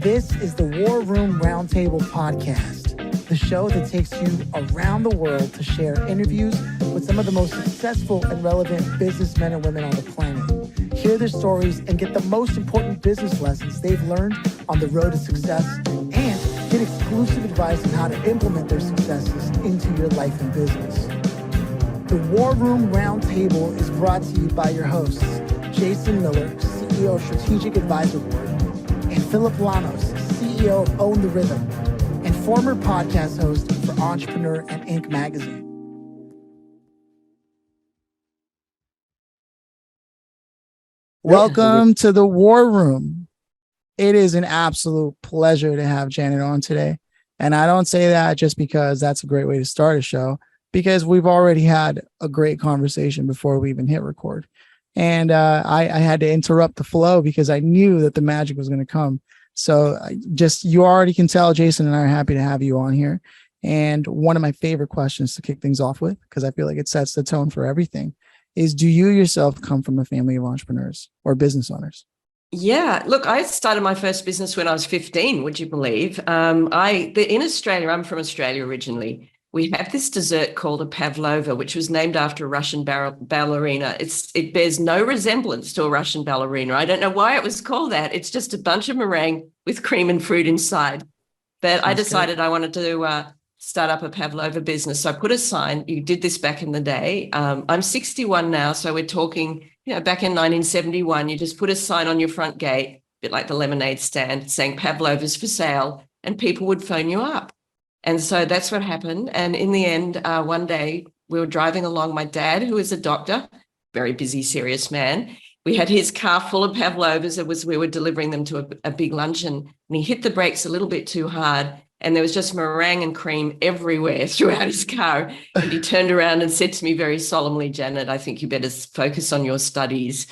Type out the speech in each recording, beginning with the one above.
This is the War Room Roundtable podcast, the show that takes you around the world to share interviews with some of the most successful and relevant businessmen and women on the planet. Hear their stories and get the most important business lessons they've learned on the road to success, and get exclusive advice on how to implement their successes into your life and business. The War Room Roundtable is brought to you by your hosts, Jason Miller, CEO of Strategic Advisor Board, and Phillip Lanos, CEO of Own the Rhythm, and former podcast host for Entrepreneur and Inc. magazine. Welcome to the War Room. It is an absolute pleasure to have Janet on today. And I don't say that just because that's a great way to start a show, because we've already had a great conversation before we even hit record. And I had to interrupt the flow because I knew that the magic was going to come. So you already can tell Jason and I are happy to have you on here. And one of my favorite questions to kick things off with, because I feel like it sets the tone for everything, is do you yourself come from a family of entrepreneurs or business owners? Yeah, look, I started my first business when I was 15, would you believe? In Australia, I'm from Australia originally. We have this dessert called a pavlova, which was named after a Russian ballerina. It bears no resemblance to a Russian ballerina. I don't know why it was called that. It's just a bunch of meringue with cream and fruit inside. But I decided I wanted to start up a pavlova business. So I put a sign. You did this back in the day. I'm 61 now, so we're talking, back in 1971, you just put a sign on your front gate, a bit like the lemonade stand, saying pavlovas for sale, and people would phone you up. And so that's what happened. And in the end, one day we were driving along. My dad, who is a doctor, very busy, serious man, we had his car full of pavlovas. We were delivering them to a big luncheon, and he hit the brakes a little bit too hard. And there was just meringue and cream everywhere throughout his car. And he turned around and said to me very solemnly, "Janet, I think you better focus on your studies."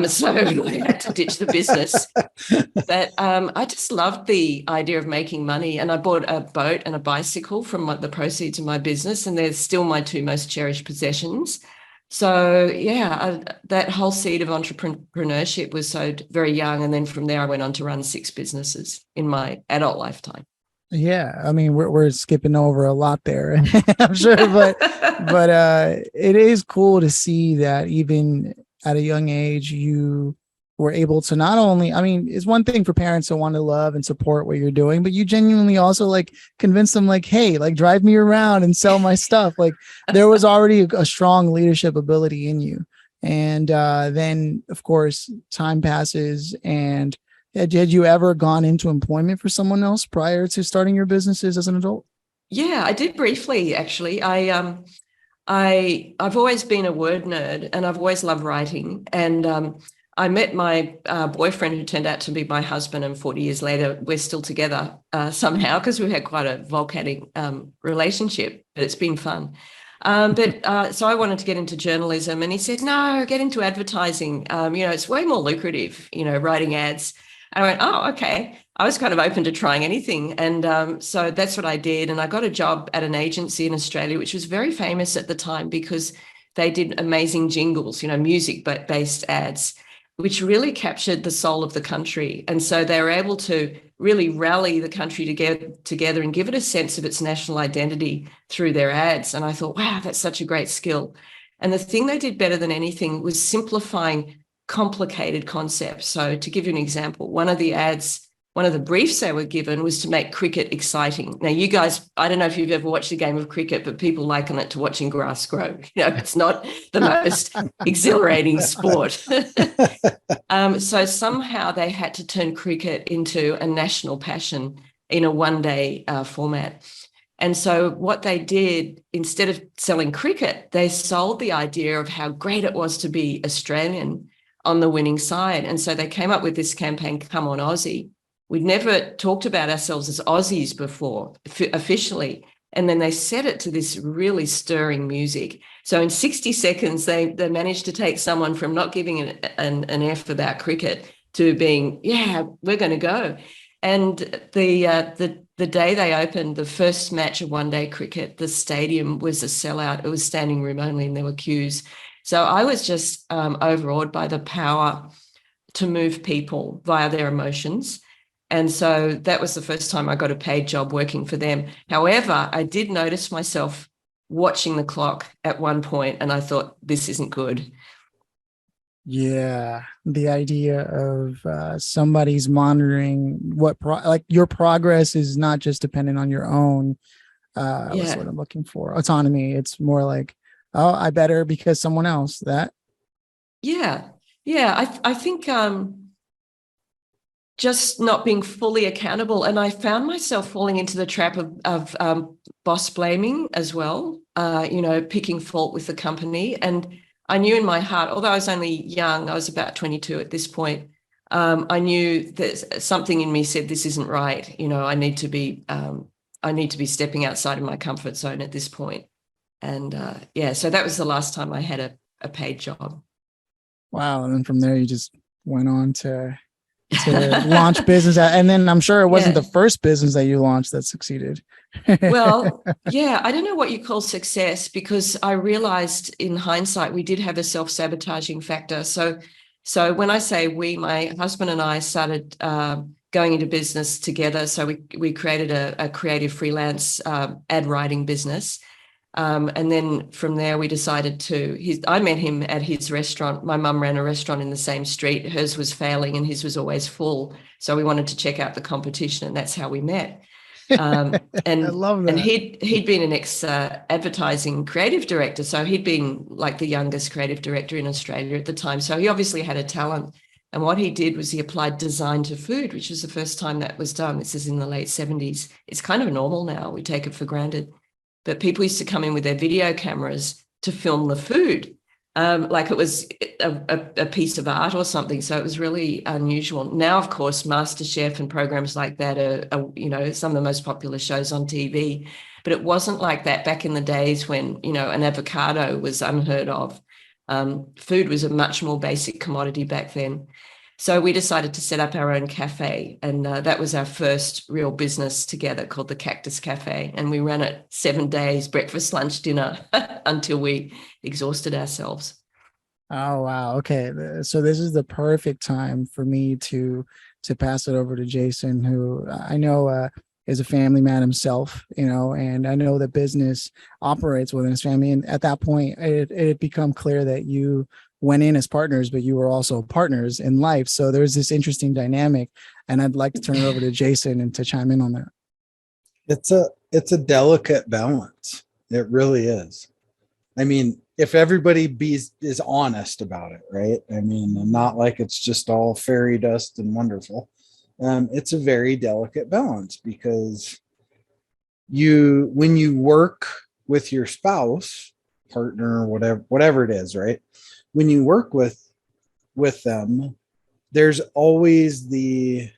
So I had to ditch the business. But I just loved the idea of making money. And I bought a boat and a bicycle from the proceeds of my business. And they're still my two most cherished possessions. So, that whole seed of entrepreneurship was sowed very young. And then from there, I went on to run 6 businesses in my adult lifetime. Yeah, I mean, we're skipping over a lot there, I'm sure, but it is cool to see that even at a young age, you were able to not only, I mean, it's one thing for parents to want to love and support what you're doing, but you genuinely also convince them hey, drive me around and sell my stuff. There was already a strong leadership ability in you. And then of course, time passes. And had you ever gone into employment for someone else prior to starting your businesses as an adult? Yeah, I did briefly, actually. I've always been a word nerd, and I've always loved writing. And I met my boyfriend, who turned out to be my husband, and 40 years later, we're still together somehow, because we had quite a volcanic relationship, but it's been fun. So I wanted to get into journalism, and he said, "No, get into advertising. It's way more lucrative, writing ads." I went, "Oh, okay." I was kind of open to trying anything. And so that's what I did. And I got a job at an agency in Australia, which was very famous at the time because they did amazing jingles, music-based ads, which really captured the soul of the country. And so they were able to really rally the country together and give it a sense of its national identity through their ads. And I thought, wow, that's such a great skill. And the thing they did better than anything was simplifying complicated concepts. So to give you an example, one of the briefs they were given was to make cricket exciting. Now, you guys, I don't know if you've ever watched a game of cricket, but people liken it to watching grass grow. It's not the most exhilarating sport. So somehow they had to turn cricket into a national passion in a one-day format. And so what they did, instead of selling cricket, they sold the idea of how great it was to be Australian on the winning side. And so they came up with this campaign, "Come on, Aussie." We'd never talked about ourselves as Aussies before, officially. And then they set it to this really stirring music. So in 60 seconds, they managed to take someone from not giving an F about cricket to being, "Yeah, we're going to go." And the day they opened the first match of one-day cricket, the stadium was a sellout. It was standing room only, and there were queues. So I was just overawed by the power to move people via their emotions. And so that was the first time I got a paid job working for them. However, I did notice myself watching the clock at one point, and I thought, this isn't good. Yeah, the idea of somebody's monitoring like your progress is not just dependent on your own. What's what I'm looking for? Autonomy. It's more like, oh, I better because someone else that. Yeah. I think just not being fully accountable, and I found myself falling into the trap of boss blaming as well. Picking fault with the company, and I knew in my heart, although I was only young, I was about 22 at this point. I knew that something in me said this isn't right. I need to be stepping outside of my comfort zone at this point. And so that was the last time I had a paid job. Wow. And then from there, you just went on to launch business. And then I'm sure it wasn't the first business that you launched that succeeded. Well, I don't know what you call success, because I realized in hindsight, we did have a self-sabotaging factor. So when I say we, my husband and I started going into business together. So we created a creative freelance ad writing business. And then from there, we decided I met him at his restaurant. My mum ran a restaurant in the same street. Hers was failing and his was always full. So we wanted to check out the competition, and that's how we met. And I love that. And he'd been an ex-advertising creative director. So he'd been like the youngest creative director in Australia at the time. So he obviously had a talent. And what he did was he applied design to food, which was the first time that was done. This is in the late 70s. It's kind of normal now. We take it for granted. But people used to come in with their video cameras to film the food, like it was a piece of art or something. So it was really unusual. Now, of course, MasterChef and programs like that are some of the most popular shows on TV. But it wasn't like that back in the days when, an avocado was unheard of. Food was a much more basic commodity back then. So we decided to set up our own cafe, and that was our first real business together, called the Cactus Cafe. And we ran it 7 days, breakfast, lunch, dinner, until we exhausted ourselves. Oh, wow. Okay. So this is the perfect time for me to pass it over to Jason, who I know is a family man himself, and I know that business operates within his family. And at that point, it had become clear that you went in as partners, but you were also partners in life. So there's this interesting dynamic, and I'd like to turn it over to Jason and to chime in on that. It's a delicate balance. It really is. I mean, if everybody is honest about it, right? I mean, and not like it's just all fairy dust and wonderful. It's a very delicate balance, because when you work with your spouse, partner, whatever it is, right? When you work with them, there's always there's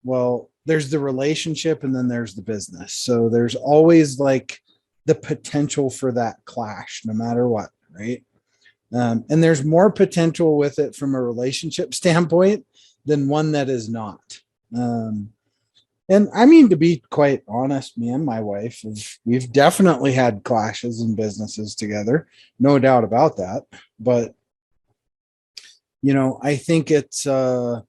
the relationship, and then there's the business. So there's always like the potential for that clash, no matter what, right? And there's more potential with it from a relationship standpoint than one that is not. And I mean, to be quite honest, me and my wife, we've definitely had clashes in businesses together, no doubt about that. But, I think it's a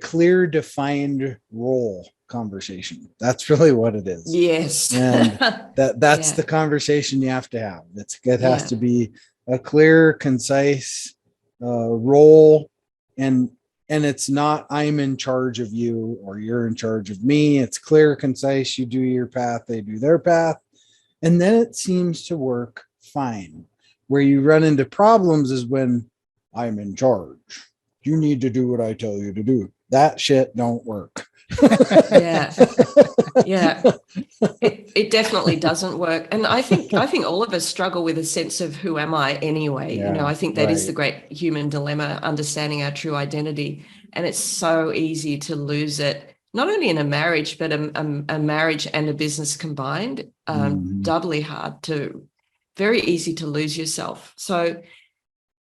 clear, defined role conversation. That's really what it is. Yes. And that's the conversation you have to have. It has to be a clear, concise role, and it's not I'm in charge of you or you're in charge of me. It's clear, concise. You do your path, they do their path. And then it seems to work fine. Where you run into problems is when I'm in charge. You need to do what I tell you to do. That shit don't work. Yeah. It definitely doesn't work. And I think all of us struggle with a sense of who am I anyway? Yeah, I think that is the great human dilemma, understanding our true identity. And it's so easy to lose it, not only in a marriage, but a marriage and a business combined, doubly hard very easy to lose yourself. So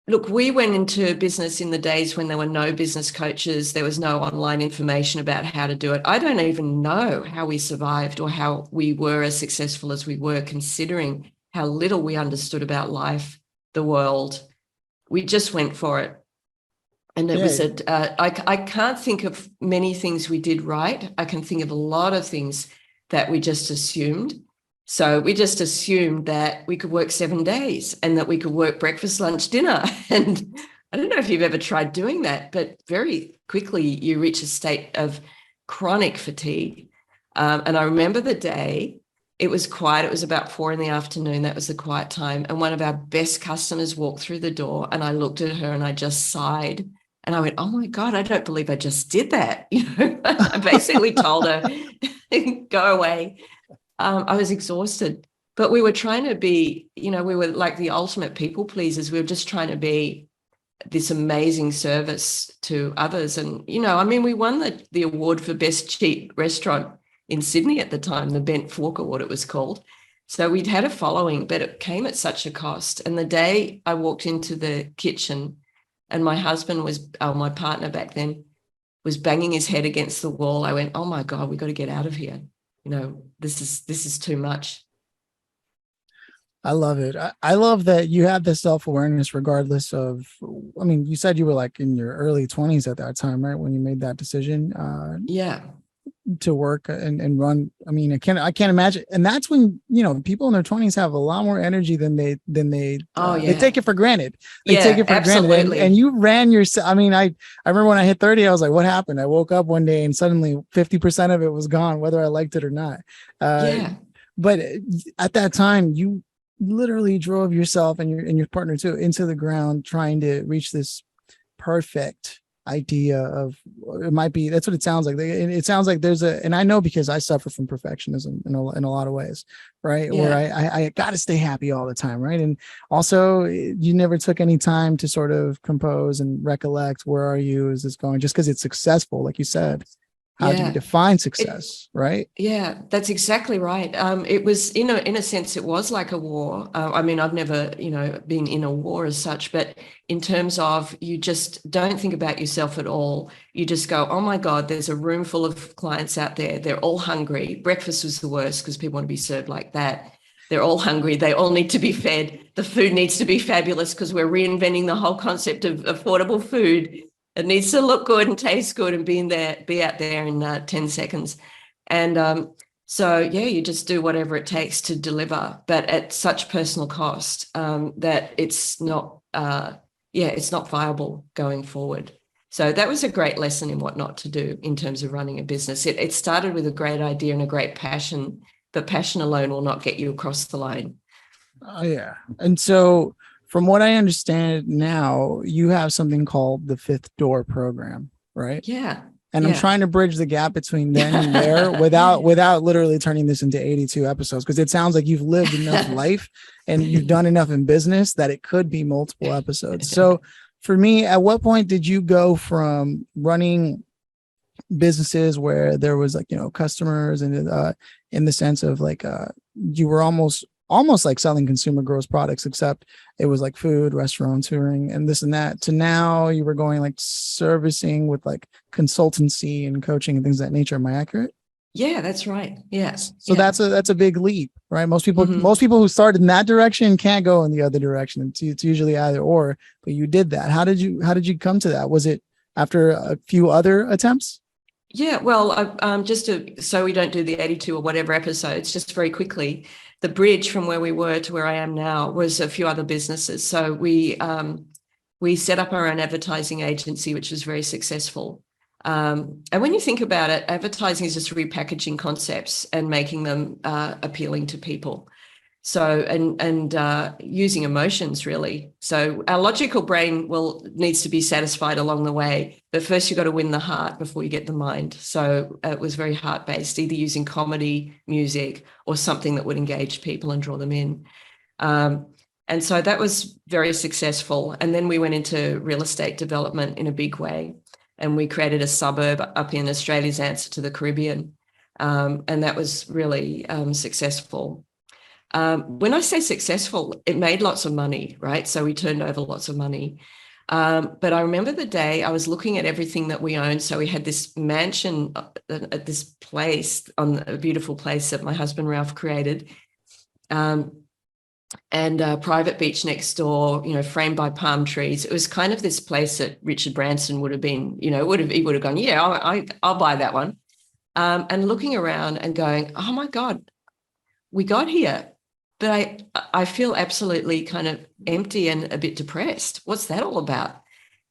look, we went into business in the days when there were no business coaches. There was no online information about how to do it. I don't even know how we survived or how we were as successful as we were, considering how little we understood about life, the world. We just went for it. And it was I can't think of many things we did right. I can think of a lot of things that we just assumed. So we just assumed that we could work 7 days and that we could work breakfast, lunch, dinner. And I don't know if you've ever tried doing that, but very quickly you reach a state of chronic fatigue. And I remember the day, it was quiet. It was about 4 p.m. That was the quiet time. And one of our best customers walked through the door, and I looked at her and I just sighed. And I went, oh my God, I don't believe I just did that. I basically told her, go away. I was exhausted, but we were trying to be, we were like the ultimate people pleasers. We were just trying to be this amazing service to others. And, we won the award for best cheap restaurant in Sydney at the time, the Bent Fork Award it was called. So we'd had a following, but it came at such a cost. And the day I walked into the kitchen and my husband my partner back then, was banging his head against the wall, I went, oh my God, we got to get out of here. This is too much. I love it. I love that you have this self-awareness regardless of, you said you were like in your early 20s at that time, right? When you made that decision. To work and run. I can't imagine. And that's when, people in their 20s have a lot more energy than they they take it for granted. They take it for granted. And you ran yourself. I remember when I hit 30, I was like, what happened? I woke up one day and suddenly 50% of it was gone, whether I liked it or not. But at that time, you literally drove yourself and your partner too into the ground, trying to reach this perfect idea of, it might be, that's what it sounds like. It sounds like and I know because I suffer from perfectionism in a lot of ways, right? Where I got to stay happy all the time, right? And also you never took any time to sort of compose and recollect, where are you, is this going, just because it's successful, like you said. How do you define success, right? Yeah, that's exactly right. It was, in a sense, it was like a war. I've never, been in a war as such, but in terms of, you just don't think about yourself at all. You just go, oh my God, there's a room full of clients out there. They're all hungry. Breakfast was the worst because people want to be served like that. They're all hungry. They all need to be fed. The food needs to be fabulous because we're reinventing the whole concept of affordable food. It needs to look good and taste good and be out there in 10 seconds. And you just do whatever it takes to deliver, but at such personal cost that it's not viable going forward. So that was a great lesson in what not to do in terms of running a business. It started with a great idea and a great passion, but passion alone will not get you across the line. Oh, yeah. And so, from what I understand now, you have something called the Fifth Door program, right? Yeah. And I'm trying to bridge the gap between then and there without literally turning this into 82 episodes, because it sounds like you've lived enough life and you've done enough in business that it could be multiple episodes. So for me, at what point did you go from running businesses where there was customers and in the sense of you were almost like selling consumer gross products, except it was like food, restaurant touring and this and that, to now you were going like servicing with like consultancy and coaching and things of that nature. Am I accurate? Yeah, that's right. Yes. So that's a big leap, right? Most people who start in that direction can't go in the other direction. It's usually either or, but you did that. How did you come to that? Was it after a few other attempts? Yeah, well, so we don't do the 82 or whatever episodes, just very quickly, the bridge from where we were to where I am now was a few other businesses. So we set up our own advertising agency, which was very successful. And when you think about it, advertising is just repackaging concepts and making them appealing to people. So, and using emotions, really. So our logical brain needs to be satisfied along the way, but first you've got to win the heart before you get the mind. So it was very heart-based, either using comedy, music, or something that would engage people and draw them in. And so that was very successful. And then we went into real estate development in a big way. And we created a suburb up in Australia's answer to the Caribbean. And that was really successful. When I say successful, it made lots of money, right? So we turned over lots of money. But I remember the day I was looking at everything that we owned. So we had this mansion at this place, on a beautiful place that my husband Ralph created. And and a private beach next door, framed by palm trees. It was kind of this place that Richard Branson would have been, he would have gone, yeah, I'll buy that one. And looking around and going, oh my God, we got here, but I feel absolutely kind of empty and a bit depressed. What's that all about?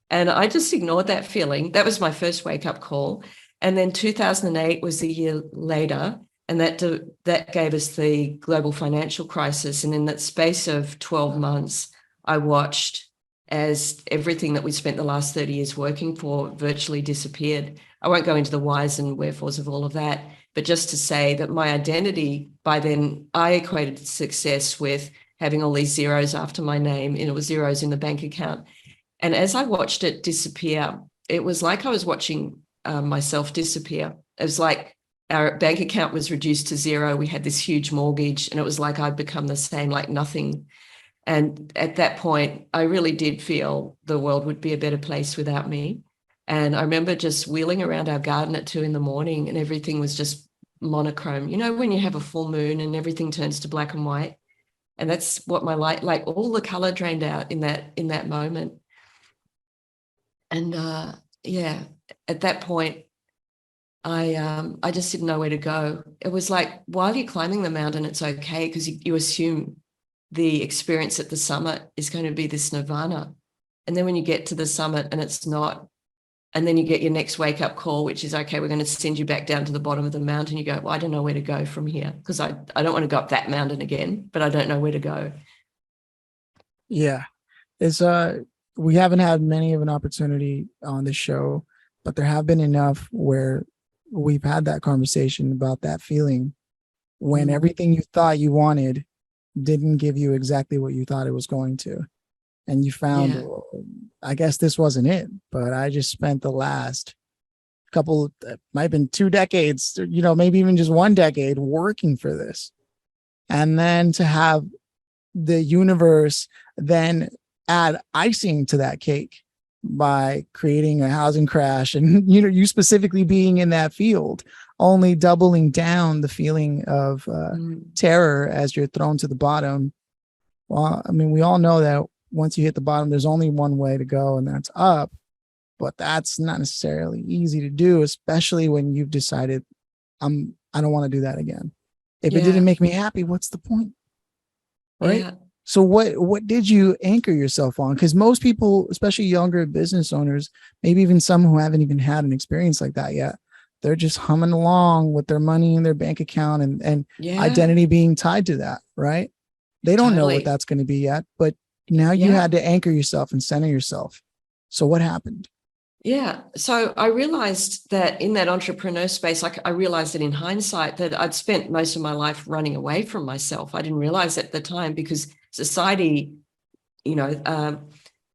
And I just ignored that feeling. That was my first wake-up call. And then 2008 was the year later, and that gave us the global financial crisis. And in that space of 12 months, I watched as everything that we spent the last 30 years working for virtually disappeared. I won't go into the whys and wherefores of all of that, but just to say that my identity, by then, I equated success with having all these zeros after my name, and it was zeros in the bank account. And as I watched it disappear, it was like I was watching myself disappear. It was like our bank account was reduced to zero. We had this huge mortgage, and it was like I'd become the same, like nothing. And at that point, I really did feel the world would be a better place without me. And I remember just wheeling around our garden at 2 a.m, and everything was just monochrome. When you have a full moon and everything turns to black and white. And that's what my light, like all the color drained out in that moment. And at that point, I just didn't know where to go. It was like, while you're climbing the mountain, it's okay because you assume the experience at the summit is going to be this nirvana. And then when you get to the summit and it's not, and then you get your next wake-up call, which is, okay, we're going to send you back down to the bottom of the mountain. You go, well, I don't know where to go from here, because I don't want to go up that mountain again, but I don't know where to go. Yeah. It's we haven't had many of an opportunity on the show, but there have been enough where we've had that conversation about that feeling when everything you thought you wanted didn't give you exactly what you thought it was going to. And you found, well, I guess this wasn't it, but I just spent the last couple, might have been 2 decades, maybe even just 1 decade working for this. And then to have the universe then add icing to that cake by creating a housing crash, and you specifically being in that field, only doubling down the feeling of terror as you're thrown to the bottom. Well, I mean, we all know that once you hit the bottom, there's only one way to go, and that's up. But that's not necessarily easy to do, especially when you've decided, I don't want to do that again. If it didn't make me happy, what's the point? Right? Yeah. So what did you anchor yourself on? Because most people, especially younger business owners, maybe even some who haven't even had an experience like that yet, they're just humming along with their money in their bank account and identity being tied to that, right? They don't know what that's going to be yet, but now you had to anchor yourself and center yourself. So what happened? Yeah. So I realized that in that entrepreneur space, I realized that in hindsight that I'd spent most of my life running away from myself. I didn't realize at the time, because society,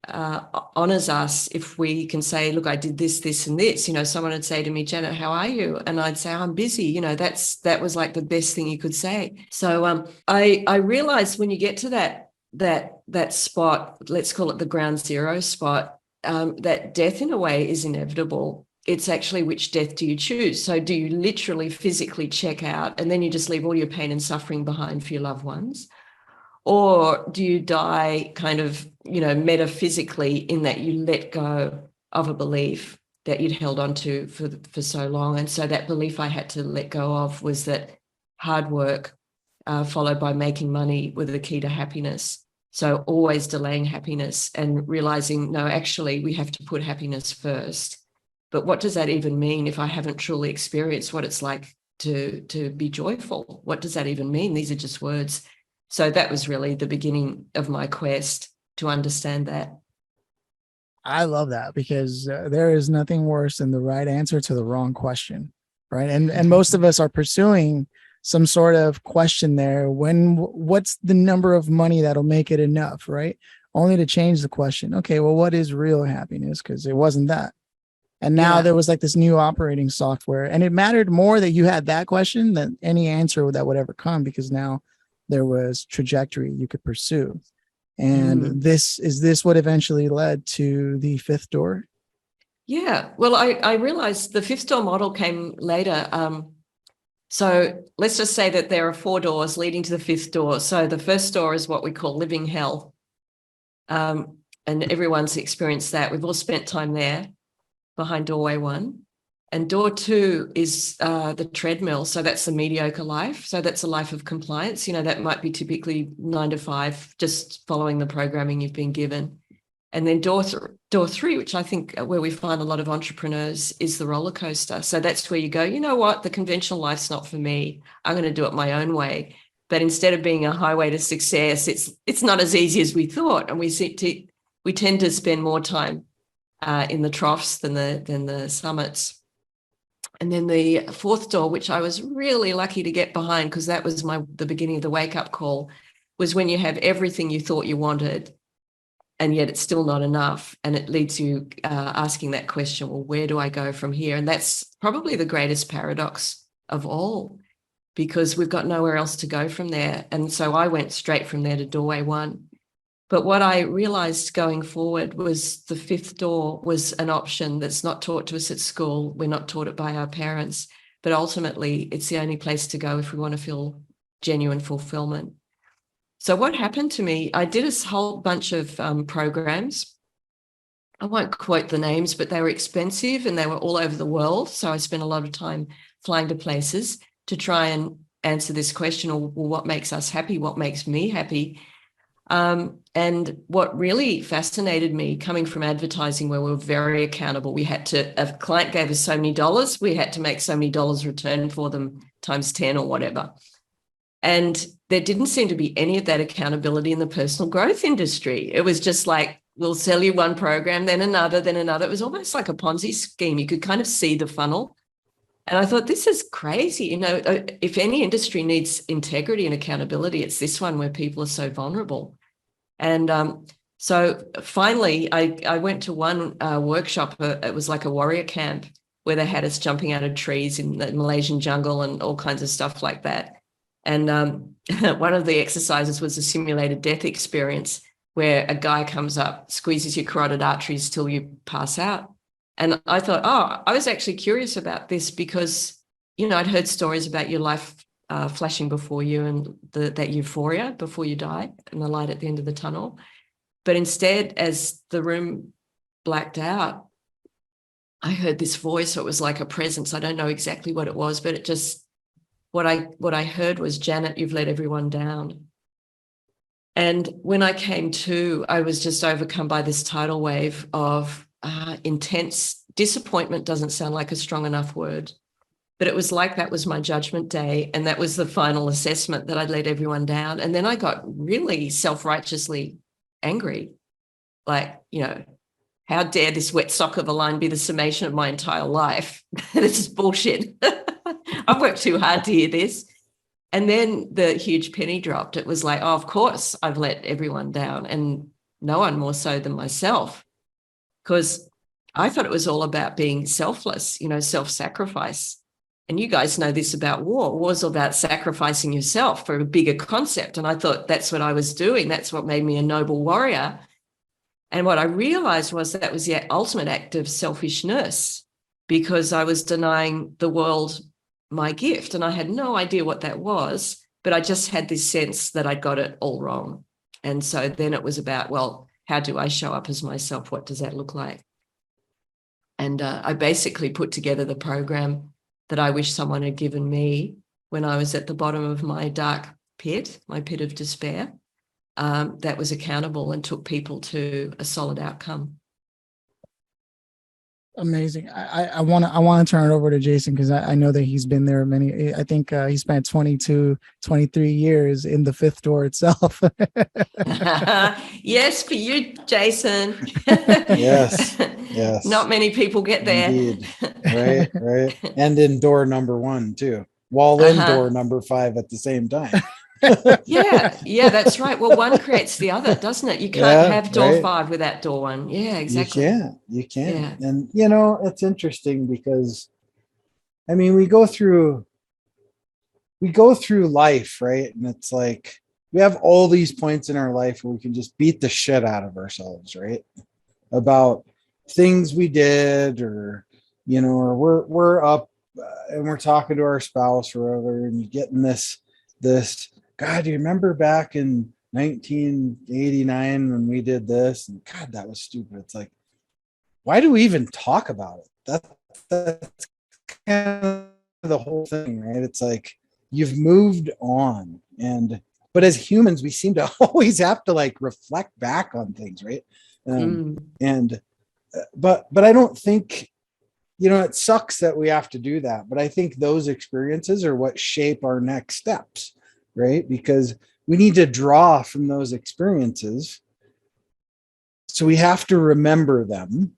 honors us if we can say, look, I did this, this, and this. Someone would say to me, Janet, how are you? And I'd say, I'm busy. That was like the best thing you could say. So I realized when you get to that spot, let's call it the ground zero spot, that death in a way is inevitable. It's actually, which death do you choose? So do you literally physically check out and then you just leave all your pain and suffering behind for your loved ones? Or do you die kind of, metaphysically, in that you let go of a belief that you'd held on to for so long? And so that belief I had to let go of was that hard work followed by making money were the key to happiness. So always delaying happiness and realizing, no, actually, we have to put happiness first. But what does that even mean if I haven't truly experienced what it's like to be joyful? What does that even mean? These are just words. So that was really the beginning of my quest to understand that. I love that, because there is nothing worse than the right answer to the wrong question, right? And most of us are pursuing some sort of question there. What's the number of money that'll make it enough, right? Only to change the question. Okay, well, what is real happiness? Because it wasn't that. And now there was like this new operating software, and it mattered more that you had that question than any answer that would ever come, because now there was trajectory you could pursue. And this what eventually led to the fifth door? Yeah. Well, I realized the fifth door model came later. So let's just say that there are 4 doors leading to the 5th door. So the first door is what we call living hell. And everyone's experienced that. We've all spent time there behind doorway 1. And door 2 is the treadmill. So that's the mediocre life. So that's a life of compliance. That might be typically 9 to 5, just following the programming you've been given. And then door 3, which I think where we find a lot of entrepreneurs, is the roller coaster. So that's where you go, you know what, the conventional life's not for me. I'm going to do it my own way. But instead of being a highway to success, it's not as easy as we thought. And we tend to spend more time in the troughs than the summits. And then the 4th door, which I was really lucky to get behind, because that was the beginning of the wake-up call, was when you have everything you thought you wanted, and yet it's still not enough. And it leads you asking that question, well, where do I go from here? And that's probably the greatest paradox of all, because we've got nowhere else to go from there. And so I went straight from there to doorway 1. But what I realized going forward was the 5th door was an option that's not taught to us at school. We're not taught it by our parents, but ultimately it's the only place to go if we want to feel genuine fulfillment. So what happened to me, I did a whole bunch of programs. I won't quote the names, but they were expensive and they were all over the world. So I spent a lot of time flying to places to try and answer this question, or well, what makes us happy? What makes me happy? And what really fascinated me, coming from advertising where we were very accountable, a client gave us so many dollars, we had to make so many dollars return for them times 10 or whatever. And there didn't seem to be any of that accountability in the personal growth industry. It was just like, we'll sell you one program, then another, then another. It was almost like a Ponzi scheme. You could kind of see the funnel. And I thought, this is crazy. If any industry needs integrity and accountability, it's this one where people are so vulnerable. And so finally, I went to one workshop. It was like a warrior camp where they had us jumping out of trees in the Malaysian jungle and all kinds of stuff like that. And one of the exercises was a simulated death experience where a guy comes up, squeezes your carotid arteries till you pass out. And I thought, I was actually curious about this because, I'd heard stories about your life flashing before you and that euphoria before you die and the light at the end of the tunnel. But instead, as the room blacked out, I heard this voice. It was like a presence. I don't know exactly what it was, but it just, what I heard was, Janet, you've let everyone down. And when I came to, I was just overcome by this tidal wave of intense disappointment. Doesn't sound like a strong enough word, but it was like that was my judgment day. And that was the final assessment, that I'd let everyone down. And then I got really self-righteously angry. Like, how dare this wet sock of a line be the summation of my entire life? This is bullshit. I've worked too hard to hear this. And then the huge penny dropped. It was like, of course, I've let everyone down, and no one more so than myself, because I thought it was all about being selfless, self-sacrifice. And you guys know this about war. War's all about sacrificing yourself for a bigger concept. And I thought that's what I was doing. That's what made me a noble warrior. And what I realized was that was the ultimate act of selfishness, because I was denying the world my gift. And I had no idea what that was, but I just had this sense that I'd got it all wrong. And so then it was about, well, how do I show up as myself? What does that look like? And I basically put together the program that I wish someone had given me when I was at the bottom of my dark pit, my pit of despair, that was accountable and took people to a solid outcome. Amazing. I want to turn it over to Jason, because I know that he's been there I think he spent 23 years in the 5th door itself. Yes, for you, Jason. Yes. Not many people get there. Indeed. Right. And in door number 1 too, while in door number 5 at the same time. Yeah, that's right. Well, one creates the other, doesn't it? You can't have door 5 without door 1. Yeah, exactly. You can't. Yeah. And it's interesting because we go through life, right? And it's like we have all these points in our life where we can just beat the shit out of ourselves, right? About things we did, or or we're up and we're talking to our spouse or whatever, and you get in this, God, do you remember back in 1989 when we did this? And God, that was stupid. It's like, why do we even talk about it? That's kind of the whole thing, right? It's like you've moved on, but as humans, we seem to always have to like reflect back on things, right? And but I don't think, it sucks that we have to do that, but I think those experiences are what shape our next steps, right? Because we need to draw from those experiences, so we have to remember them.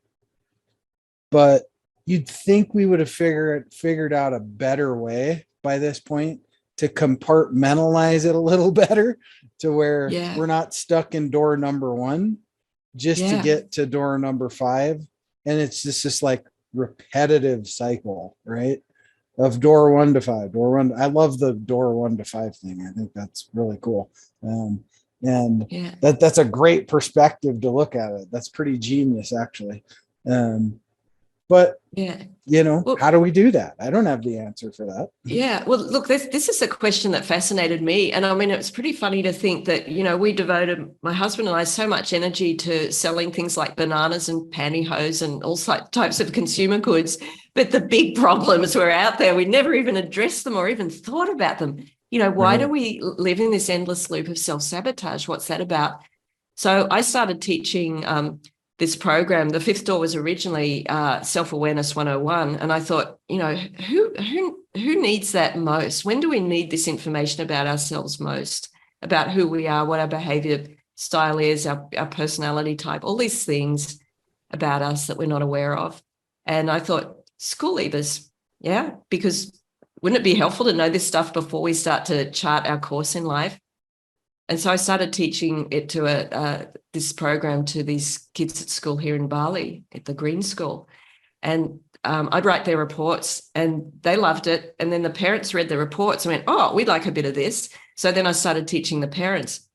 But you'd think we would have figured out a better way by this point to compartmentalize it a little better, to where we're not stuck in door number 1 just to get to door number 5. And it's just this like repetitive cycle, right? Of door 1 to 5, door 1. I love the door 1 to 5 thing. I think that's really cool. That's a great perspective to look at it. That's pretty genius, actually. But how do we do that? I don't have the answer for that. Yeah. Well, look, this is a question that fascinated me. And I mean, it's pretty funny to think that, we devoted, my husband and I, so much energy to selling things like bananas and pantyhose and all types of consumer goods. But the big problems were out there. We never even addressed them or even thought about them. Why do we live in this endless loop of self-sabotage? What's that about? So I started teaching this program. The 5th door was originally Self-Awareness 101. And I thought, who needs that most? When do we need this information about ourselves most, about who we are, what our behavior style is, our personality type, all these things about us that we're not aware of? And I thought, school leavers, because wouldn't it be helpful to know this stuff before we start to chart our course in life? And so I started teaching it to this program to these kids at school here in Bali, at the Green School. And I'd write their reports and they loved it. And then the parents read the reports and went, oh, we'd like a bit of this. So then I started teaching the parents.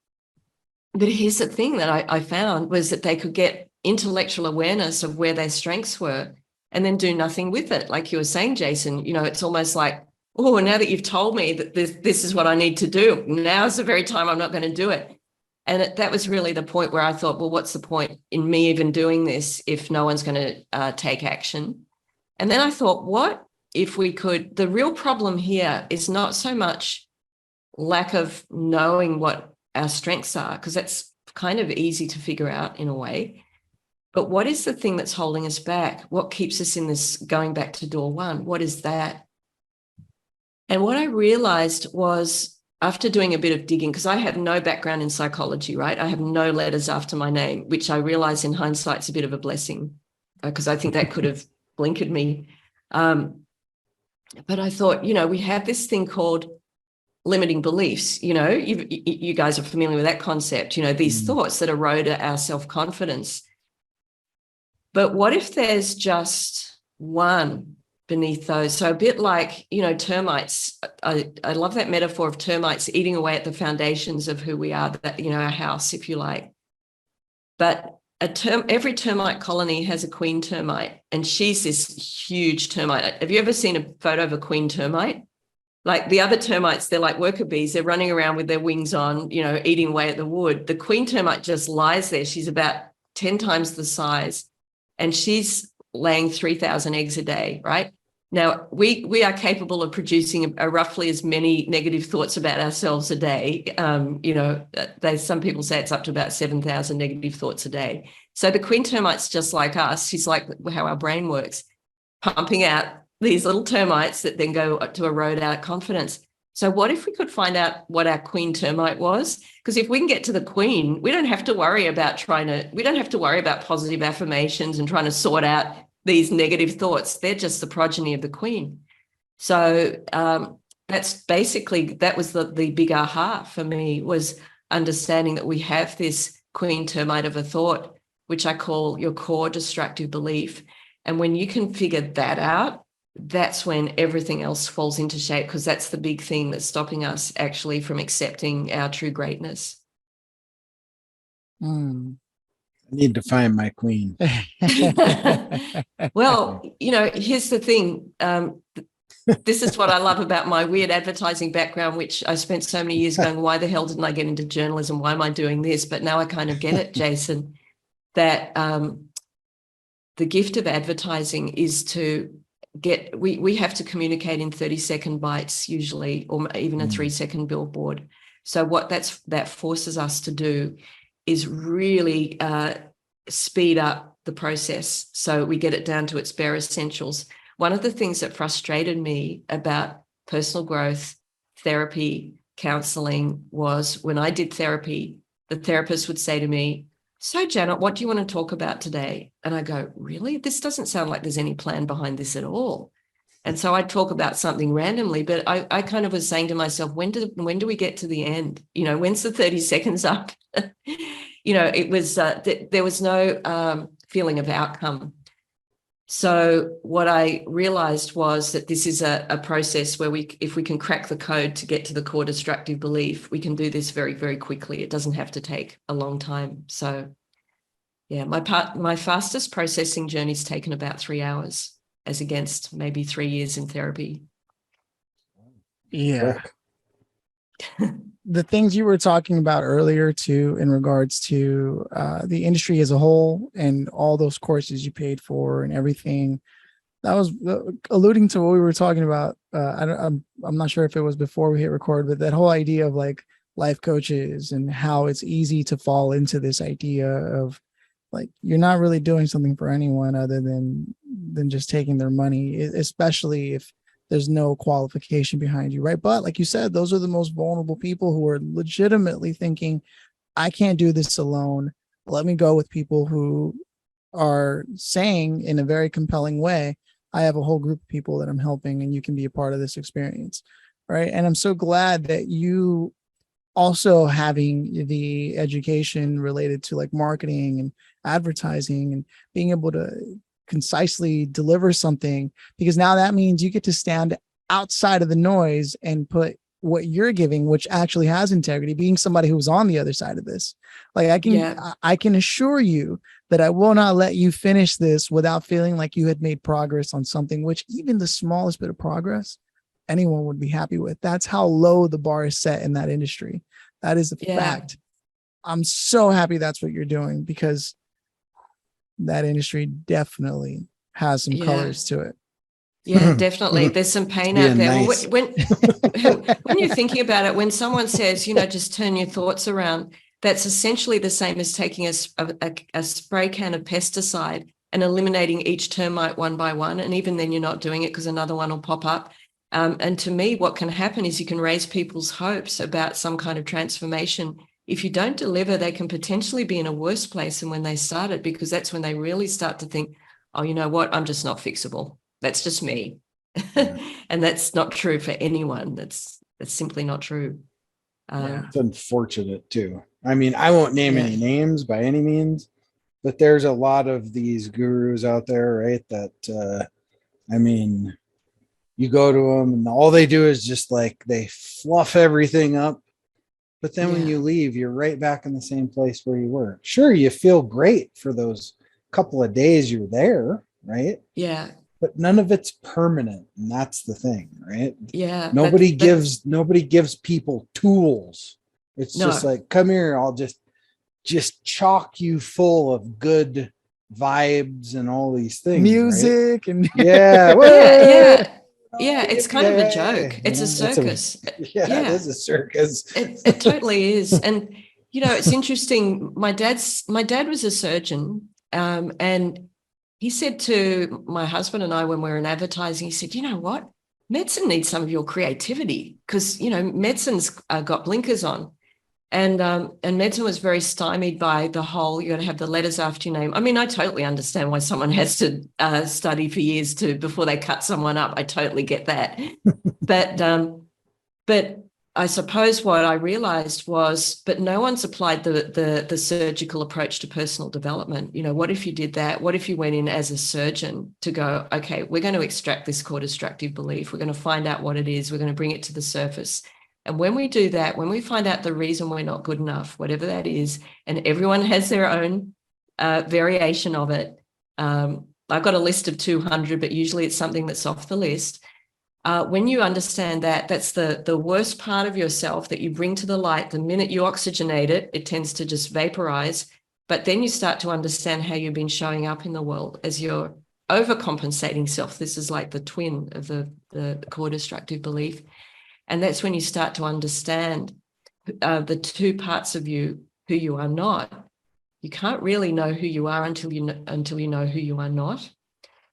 But here's the thing that I found was that they could get intellectual awareness of where their strengths were and then do nothing with it. Like you were saying, Jason, it's almost like, oh, now that you've told me that this is what I need to do, now's the very time I'm not going to do it. And that was really the point where I thought, well, what's the point in me even doing this if no one's going to take action? And then I thought, what if we could, the real problem here is not so much lack of knowing what our strengths are, because that's kind of easy to figure out in a way. But what is the thing that's holding us back? What keeps us in this going back to door 1? What is that? And what I realized was, after doing a bit of digging, because I have no background in psychology, right? I have no letters after my name, which I realize in hindsight is a bit of a blessing, because I think that could have blinkered me. But I thought, we have this thing called limiting beliefs. You guys are familiar with that concept, these thoughts that erode our self-confidence. But what if there's just one beneath those? So a bit like, termites. I love that metaphor of termites eating away at the foundations of who we are, that, our house, if you like. But every termite colony has a queen termite, and she's this huge termite. Have you ever seen a photo of a queen termite? Like the other termites, they're like worker bees. They're running around with their wings on, eating away at the wood. The queen termite just lies there. She's about 10 times the size, and she's laying 3,000 eggs a day, right? Now, we are capable of producing roughly as many negative thoughts about ourselves a day. Some people say it's up to about 7,000 negative thoughts a day. So the queen termite's just like us. She's like how our brain works, pumping out these little termites that then go to erode our confidence. So what if we could find out what our queen termite was? Because if we can get to the queen, we don't have to worry about positive affirmations and trying to sort out these negative thoughts. They're just the progeny of the queen. So that was the big aha for me, was understanding that we have this queen termite of a thought, which I call your core destructive belief. And when you can figure that out, that's when everything else falls into shape, because that's the big thing that's stopping us actually from accepting our true greatness. I need to find my queen. Well, here's the thing. this is what I love about my weird advertising background, which I spent so many years going, why the hell didn't I get into journalism? Why am I doing this? But now I kind of get it, Jason, that the gift of advertising is to we have to communicate in 30-second bites usually, or even a 3-second billboard. So what that forces us to do is really speed up the process so we get it down to its bare essentials. One of the things that frustrated me about personal growth, therapy, counseling was when I did therapy, the therapist would say to me, so Janet, what do you want to talk about today? And I go, really? This doesn't sound like there's any plan behind this at all. And so I'd talk about something randomly, but I kind of was saying to myself, when do we get to the end? When's the 30 seconds up? It was, there was no feeling of outcome. So what I realized was that this is a process where if we can crack the code to get to the core destructive belief, we can do this very, very quickly. It doesn't have to take a long time. So yeah, my fastest processing journey's taken about 3 hours, as against maybe 3 years in therapy. Yeah. The things you were talking about earlier too, in regards to the industry as a whole and all those courses you paid for and everything, that was alluding to what we were talking about. I'm not sure if it was before we hit record, but that whole idea of like life coaches and how it's easy to fall into this idea of like, you're not really doing something for anyone other than just taking their money, especially if there's no qualification behind you, right? But like you said, those are the most vulnerable people who are legitimately thinking, I can't do this alone. Let me go with people who are saying in a very compelling way, I have a whole group of people that I'm helping and you can be a part of this experience, right? And I'm so glad that you also having the education related to like marketing and advertising and being able to concisely deliver something, because now that means you get to stand outside of the noise and put what you're giving, which actually has integrity, being somebody who's on the other side of this. Like I can assure you that I will not let you finish this without feeling like you had made progress on something, which even the smallest bit of progress, anyone would be happy with. That's how low the bar is set in that industry. That is a fact. I'm so happy that's what you're doing, because that industry definitely has some colors to it. Yeah, definitely. There's some pain out there. Nice. When you're thinking about it, when someone says, just turn your thoughts around, that's essentially the same as taking a spray can of pesticide and eliminating each termite one by one. And even then you're not doing it because another one will pop up. And to me, what can happen is you can raise people's hopes about some kind of transformation. If you don't deliver, they can potentially be in a worse place than when they started, because that's when they really start to think, oh, you know what, I'm just not fixable. That's just me. And that's not true for anyone. That's simply not true. It's unfortunate too. I mean, I won't name any names by any means, but there's a lot of these gurus out there, right? That, you go to them and all they do is just like, they fluff everything up. But then when you leave, you're right back in the same place where you were. Sure, you feel great for those couple of days you're there, right? Yeah. But none of it's permanent. And that's the thing, right? Yeah. Nobody gives people tools. It's just like, come here, I'll just chock you full of good vibes and all these things. Music, right? And yeah, it's kind of a joke. It's a circus. It is a circus. It totally is. And it's interesting. My dad was a surgeon, and he said to my husband and I when we were in advertising, he said, you know what, medicine needs some of your creativity, because medicine's got blinkers on. And medicine was very stymied by the whole, you got to have the letters after your name. I mean, I totally understand why someone has to study for years before they cut someone up. I totally get that. But I suppose what I realized was, but no one's applied the surgical approach to personal development. What if you did that? What if you went in as a surgeon to go, okay, we're going to extract this core destructive belief. We're going to find out what it is. We're going to bring it to the surface. And when we do that, when we find out the reason we're not good enough, whatever that is, and everyone has their own variation of it. I've got a list of 200, but usually it's something that's off the list. When you understand that, that's the worst part of yourself that you bring to the light. The minute you oxygenate it, it tends to just vaporize. But then you start to understand how you've been showing up in the world as your overcompensating self. This is like the twin of the core destructive belief. And that's when you start to understand the two parts of you who you are not. You can't really know who you are until you know who you are not.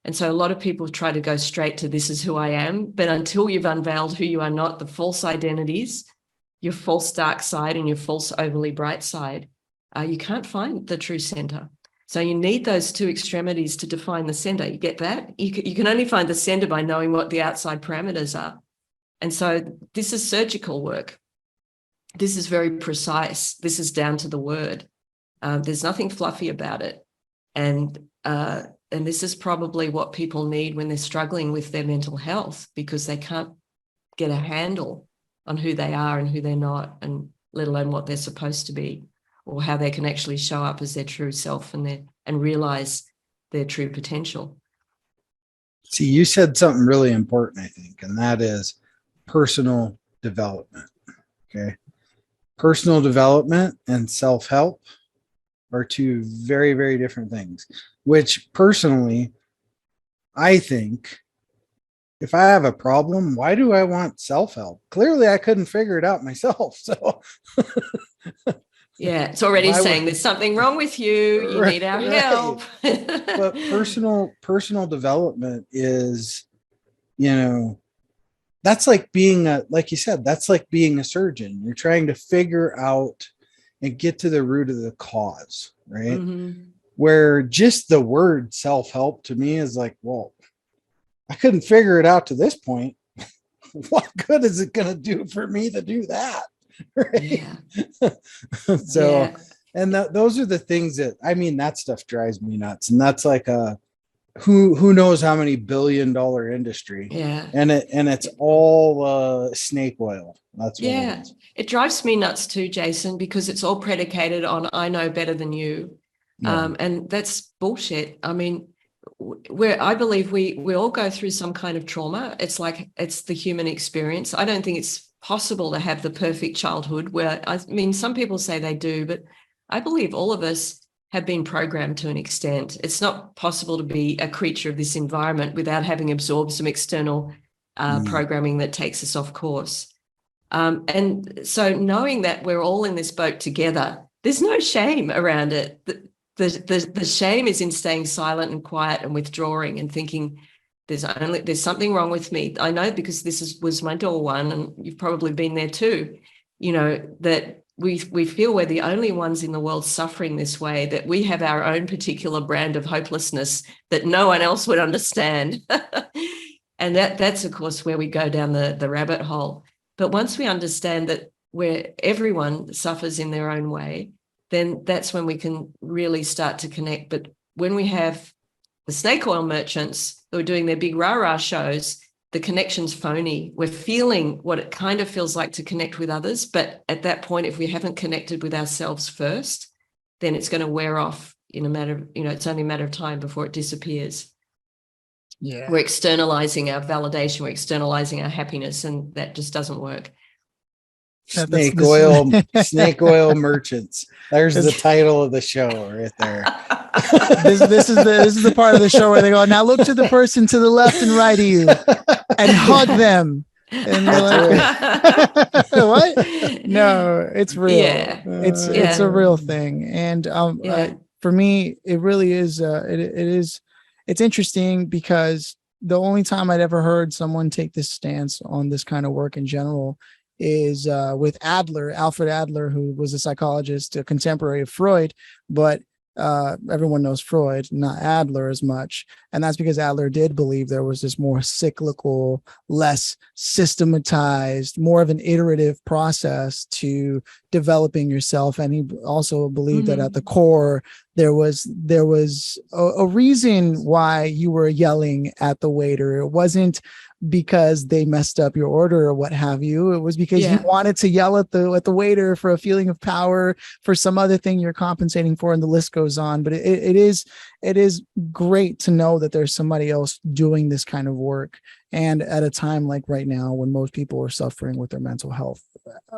And so a lot of people try to go straight to this is who I am, but until you've unveiled who you are not, the false identities, your false dark side and your false overly bright side, you can't find the true center. So you need those two extremities to define the center. You get that? You can only find the center by knowing what the outside parameters are. And so this is surgical work. This is very precise. This is down to the word. There's nothing fluffy about it. And this is probably what people need when they're struggling with their mental health, because they can't get a handle on who they are and who they're not, and let alone what they're supposed to be, or how they can actually show up as their true self and realize their true potential. See, you said something really important, I think, and that is personal development. Okay. Personal development and self-help are two very, very different things, which personally, I think if I have a problem, why do I want self-help? Clearly, I couldn't figure it out myself. So yeah, it's already saying there's something wrong with you. You need our help. But personal development is, that's like being like you said, that's like being a surgeon. You're trying to figure out and get to the root of the cause, right? Mm-hmm. Where just the word self-help to me is like, well, I couldn't figure it out to this point. What good is it going to do for me to do that? Right. Yeah. So, yeah. And those are the things that, that stuff drives me nuts. And that's like who knows how many billion-dollar industry. Yeah. And it's all snake oil. That's what it drives me nuts too, Jason, because it's all predicated on I know better than you. Yeah. And that's bullshit. I believe we all go through some kind of trauma. It's like, it's the human experience. I don't think it's possible to have the perfect childhood some people say they do, but I believe all of us have been programmed to an extent. It's not possible to be a creature of this environment without having absorbed some external programming that takes us off course. And so knowing that we're all in this boat together, there's no shame around it. The shame is in staying silent and quiet and withdrawing and thinking there's something wrong with me. I know because this was my door one, and you've probably been there too, that we feel we're the only ones in the world suffering this way, that we have our own particular brand of hopelessness that no one else would understand. And that's, of course, where we go down the rabbit hole. But once we understand that where everyone suffers in their own way, then that's when we can really start to connect. But when we have the snake oil merchants who are doing their big rah-rah shows, the connection's phony. We're feeling what it kind of feels like to connect with others. But at that point, if we haven't connected with ourselves first, then it's going to wear off in a matter of, it's only a matter of time before it disappears. Yeah. We're externalizing our validation. We're externalizing our happiness, and that just doesn't work. Snake oil merchants. There's the title of the show right there. This is the part of the show where they go, now look to the person to the left and right of you and hug them. And you're like, what? No, it's real. Yeah. It's a real thing. And for me, it really is. It's interesting because the only time I'd ever heard someone take this stance on this kind of work in general is with Alfred Adler, who was a psychologist, a contemporary of Freud, but everyone knows Freud, not Adler as much. And that's because Adler did believe there was this more cyclical, less systematized, more of an iterative process to developing yourself. And he also believed that at the core, there was a reason why you were yelling at the waiter. It wasn't because they messed up your order or what have you. It was because you wanted to yell at the waiter for a feeling of power, for some other thing you're compensating for, and the list goes on. But it is great to know that there's somebody else doing this kind of work, and at a time like right now when most people are suffering with their mental health.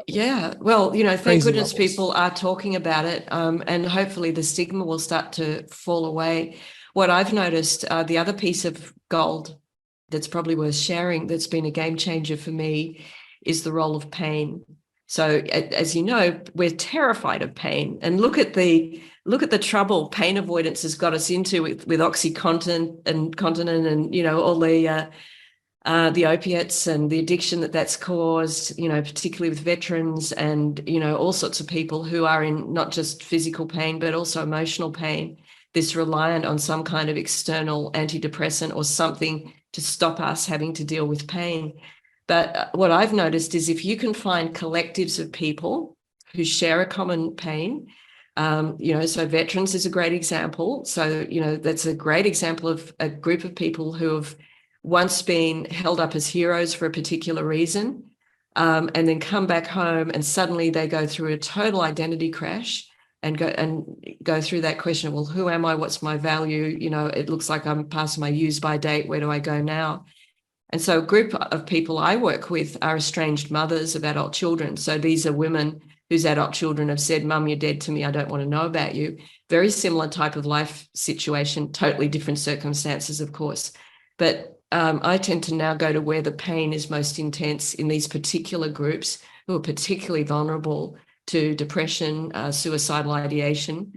Yeah, well, thank goodness levels. people are talking about it, and hopefully the stigma will start to fall away. What I've noticed, the other piece of gold that's probably worth sharing, that's been a game changer for me, is the role of pain. So as you know, we're terrified of pain, and look at the trouble pain avoidance has got us into with OxyContin and Continent, and all the opiates and the addiction that's caused, particularly with veterans and, all sorts of people who are in not just physical pain, but also emotional pain. This reliant on some kind of external antidepressant or something to stop us having to deal with pain. But what I've noticed is if you can find collectives of people who share a common pain, so veterans is a great example. So, that's a great example of a group of people who have once been held up as heroes for a particular reason, and then come back home and suddenly they go through a total identity crash and go through that question of, well, who am I? What's my value? It looks like I'm past my use-by date. Where do I go now? And so a group of people I work with are estranged mothers of adult children. So these are women whose adult children have said, Mum, you're dead to me. I don't want to know about you. Very similar type of life situation, totally different circumstances, of course. But I tend to now go to where the pain is most intense in these particular groups who are particularly vulnerable to depression, suicidal ideation.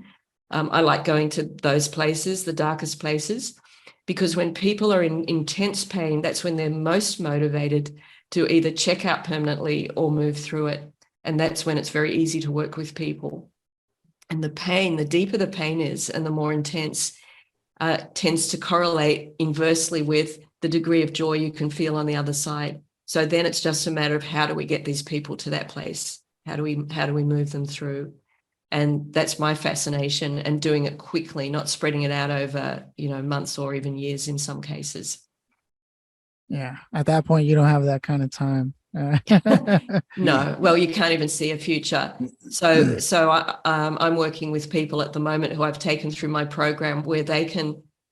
I like going to those places, the darkest places, because when people are in intense pain, that's when they're most motivated to either check out permanently or move through it. And that's when it's very easy to work with people. And the pain, the deeper the pain is and the more intense, tends to correlate inversely with the degree of joy you can feel on the other side. So then it's just a matter of how do we get these people to that place? How do we move them through? And that's my fascination, and doing it quickly, not spreading it out over, months or even years in some cases. Yeah. At that point, you don't have that kind of time. No, well, you can't even see a future. So I'm working with people at the moment who I've taken through my program where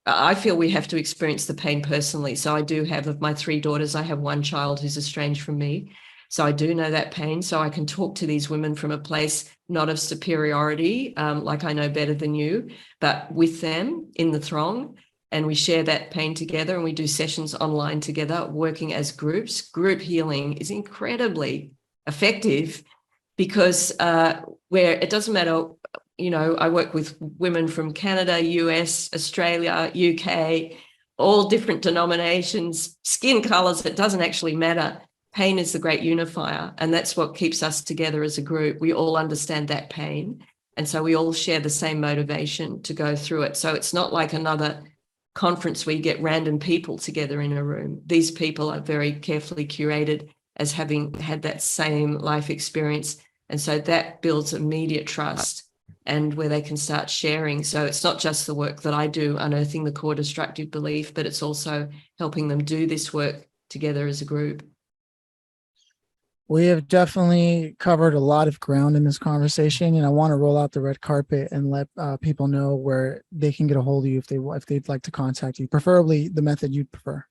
I feel we have to experience the pain personally. So I do have, of my 3 daughters, I have 1 child who's estranged from me. So I do know that pain. So I can talk to these women from a place not of superiority, like I know better than you, but with them in the throng. And we share that pain together, and we do sessions online together, working as groups. Group healing is incredibly effective because where it doesn't matter, I work with women from Canada, US, Australia, UK, all different denominations, skin colors. It doesn't actually matter. Pain is the great unifier, and that's what keeps us together as a group. We all understand that pain, and so we all share the same motivation to go through it. So it's not like another conference where you get random people together in a room. These people are very carefully curated as having had that same life experience, and so that builds immediate trust and where they can start sharing. So it's not just the work that I do, unearthing the core destructive belief, but it's also helping them do this work together as a group. We have definitely covered a lot of ground in this conversation, and I want to roll out the red carpet and let people know where they can get a hold of you if they'd like to contact you, preferably the method you'd prefer.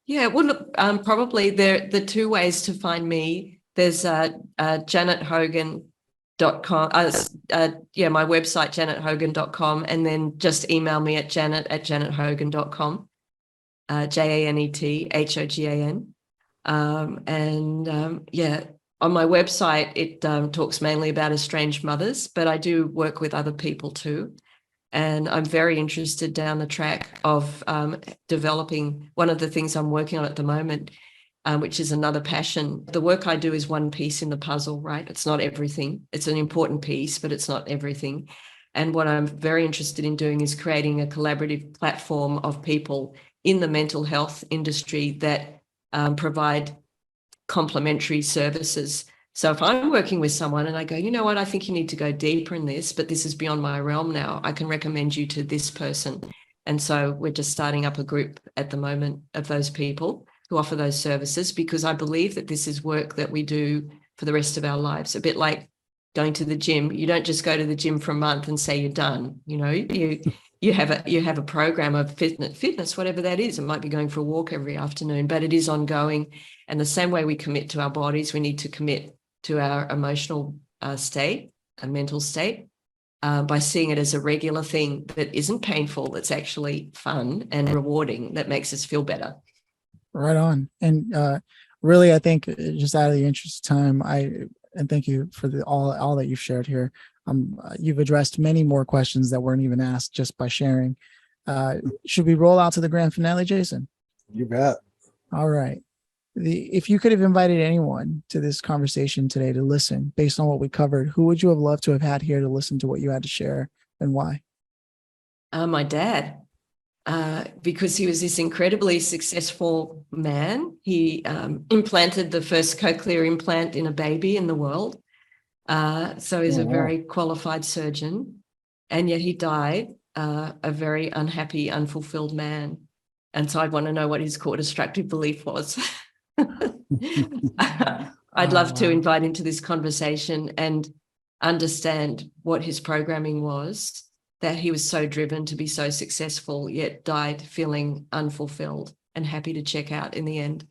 Yeah, well, look, probably the 2 ways to find me. There's janethogan.com. My website, janethogan.com, and then just email me at janet@janethogan.com, JANETHOGAN. On my website, it talks mainly about estranged mothers, but I do work with other people too. And I'm very interested down the track of developing one of the things I'm working on at the moment, which is another passion. The work I do is one piece in the puzzle, right? It's not everything. It's an important piece, but it's not everything. And what I'm very interested in doing is creating a collaborative platform of people in the mental health industry that provide complementary services So if I'm working with someone and I go, you know what, I think you need to go deeper in this, but this is beyond my realm now, I can recommend you to this person. And so we're just starting up a group at the moment of those people who offer those services, because I believe that this is work that we do for the rest of our lives. A bit like going to the gym. You don't just go to the gym for a month and say you're done. You know, you have a program of fitness, whatever that is. It might be going for a walk every afternoon, but it is ongoing. And the same way we commit to our bodies, we need to commit to our emotional state, a mental state, by seeing it as a regular thing that isn't painful, that's actually fun and rewarding, that makes us feel better. Right on. And really, I think just out of the interest of time, and thank you for all that you've shared here. You've addressed many more questions that weren't even asked just by sharing. Should we roll out to the grand finale, Jason? You bet. All right. If you could have invited anyone to this conversation today to listen, based on what we covered, who would you have loved to have had here to listen to what you had to share, and why? My dad, because he was this incredibly successful man. He implanted the first cochlear implant in a baby in the world. So he's a very qualified surgeon, and yet he died a very unhappy, unfulfilled man. And so I'd want to know what his core destructive belief was. I'd love to invite him to this conversation and understand what his programming was, that he was so driven to be so successful, yet died feeling unfulfilled and happy to check out in the end.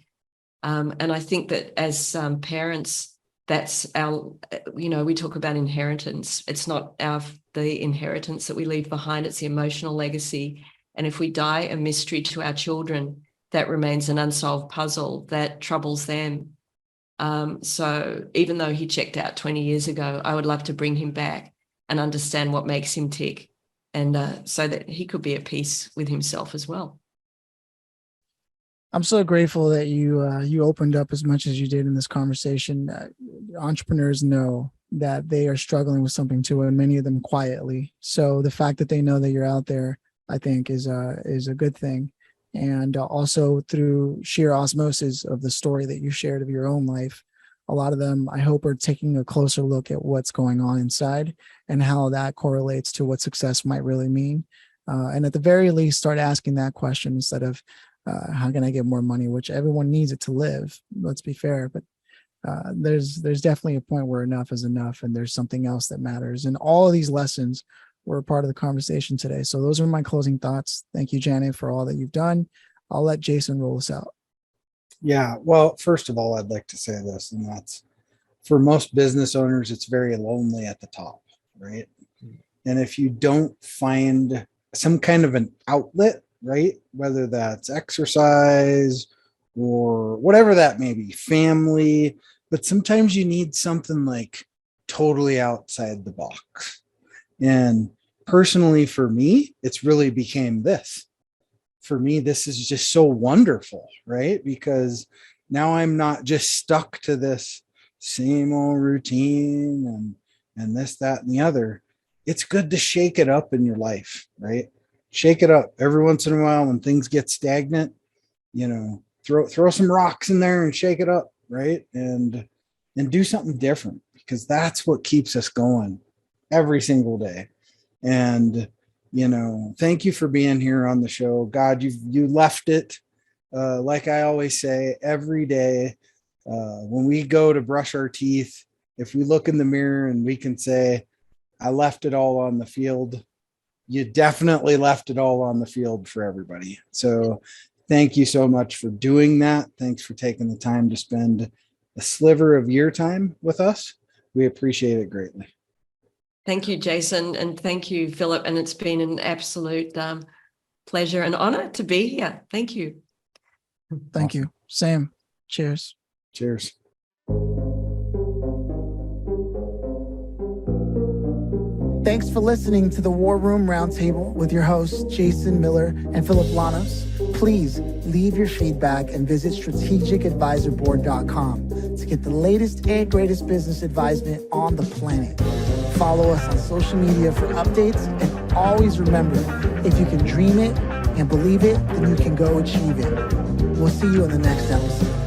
And I think that as parents, that's our, we talk about inheritance. It's not the inheritance that we leave behind, it's the emotional legacy. And if we die a mystery to our children, that remains an unsolved puzzle that troubles them. So even though he checked out 20 years ago, I would love to bring him back and understand what makes him tick, and so that he could be at peace with himself as well. I'm so grateful that you opened up as much as you did in this conversation. Entrepreneurs know that they are struggling with something too, and many of them quietly. So the fact that they know that you're out there, I think, is a good thing. And also through sheer osmosis of the story that you shared of your own life, a lot of them, I hope, are taking a closer look at what's going on inside and how that correlates to what success might really mean. And at the very least, start asking that question instead of how can I get more money, which everyone needs it to live. Let's be fair. But there's definitely a point where enough is enough, and there's something else that matters. And all of these lessons were a part of the conversation today. So those are my closing thoughts. Thank you, Janet, for all that you've done. I'll let Jason roll us out. Yeah. Well, first of all, I'd like to say this, and that's, for most business owners, it's very lonely at the top, right? And if you don't find some kind of an outlet, right, whether that's exercise or whatever that may be, family, but sometimes you need something like totally outside the box. And personally, for me, it's really became this. For me, this is just so wonderful, right? Because now I'm not just stuck to this same old routine and this, that, and the other. It's good to shake it up in your life, right? Shake it up every once in a while when things get stagnant, throw some rocks in there and shake it up, right? And do something different, because that's what keeps us going every single day. And thank you for being here on the show. God, you left it, like I always say, every day when we go to brush our teeth, if we look in the mirror and we can say, I left it all on the field, you definitely left it all on the field for everybody. So thank you so much for doing that. Thanks for taking the time to spend a sliver of your time with us. We appreciate it greatly. Thank you, Jason, and thank you, Phillip. And it's been an absolute pleasure and honor to be here. Thank you. Thank you. Sam. Cheers. Cheers. Thanks for listening to the War Room Roundtable with your hosts, Jason Miller and Phillip Lanos. Please leave your feedback and visit strategicadvisorboard.com to get the latest and greatest business advisement on the planet. Follow us on social media for updates, and always remember, if you can dream it and believe it, then you can go achieve it. We'll see you in the next episode.